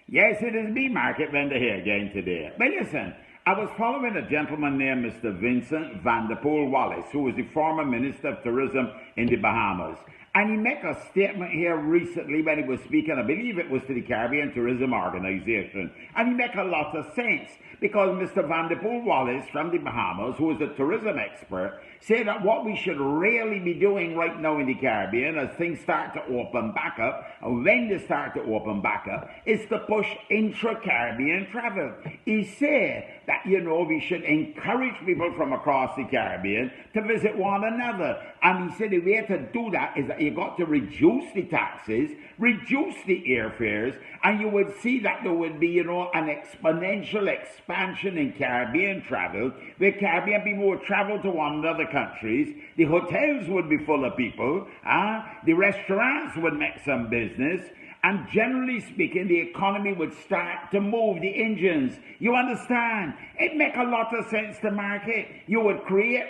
Yes, it is me, market vendor here again today. But listen, I was following a gentleman named Mr. Vincent Van der Poel Wallace, who was the former Minister of Tourism in the Bahamas. And he made a statement here recently when he was speaking, I believe it was to the Caribbean Tourism Organization. And he made a lot of sense because Mr. Van der Poel Wallace from the Bahamas, who is a tourism expert, said that what we should really be doing right now in the Caribbean as things start to open back up, and when they start to open back up, is to push intra-Caribbean travel. He said that, we should encourage people from across the Caribbean to visit one another. And he said the way to do that is that you got to reduce the taxes, reduce the airfares, and you would see that there would be, an exponential expansion in Caribbean travel, where Caribbean people would travel to one another countries, the hotels would be full of people, the restaurants would make some business, and generally speaking, the economy would start to move the engines. You understand? It makes a lot of sense to market. You would create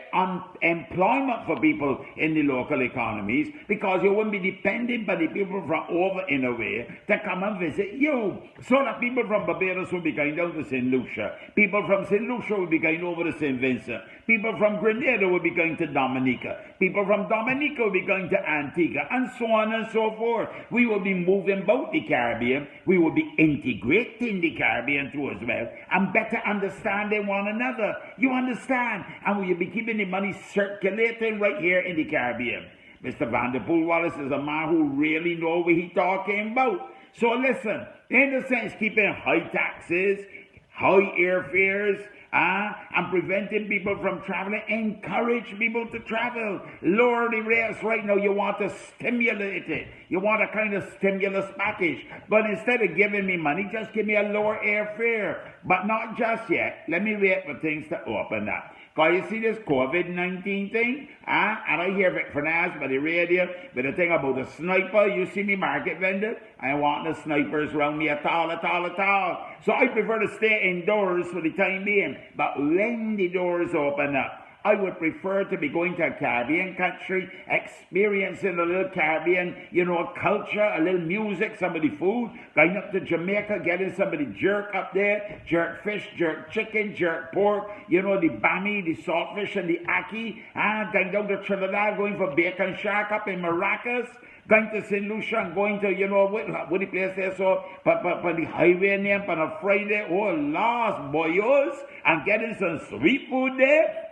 employment for people in the local economies because you wouldn't be dependent by the people from over in a way to come and visit you. So that people from Barbados would be going down to St. Lucia. People from St. Lucia would be going over to St. Vincent. People from Grenada would be going to Dominica. People from Dominica would be going to Antigua, and so on and so forth. We will be moving about the Caribbean. We will be integrating the Caribbean too as well, and better understanding one another. You understand? And we will be keeping the money circulating right here in the Caribbean. Mr. Van der Poel Wallace is a man who really knows what he's talking about. So listen, in the sense, keeping high taxes, high airfares, and preventing people from traveling, encourage people to travel. Lower the rates right now. You want to stimulate it. You want a kind of stimulus package. But instead of giving me money, just give me a lower airfare. But not just yet. Let me wait for things to open up. Because you see this COVID-19 thing, and I hear it pronounced by the radio, but the thing about the sniper, you see me market vendor, I don't want the snipers around me at all. So I prefer to stay indoors for the time being. But when the doors open up, I would prefer to be going to a Caribbean country, experiencing a little Caribbean, culture, a little music, some of the food, going up to Jamaica, getting some of the jerk up there, jerk fish, jerk chicken, jerk pork, the bami, the saltfish, and the ackee, going down to Trinidad, going for bacon shark up in Maracas, going to St. Lucia and going to, what the place there, so, but the highway name on a Friday, oh, lost boyos, and getting some sweet food there,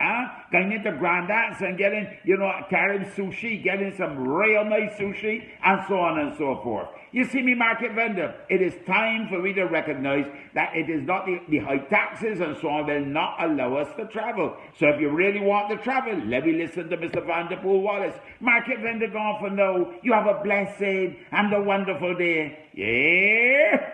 going into Grandad's and getting, Carib sushi, getting some real nice sushi, and so on and so forth. You see me, market vendor, it is time for me to recognize that it is not the high taxes and so on will not allow us to travel. So if you really want to travel, let me listen to Mr. Van der Poel Wallace. Market vendor gone for now. You have a blessed and a wonderful day. Yeah.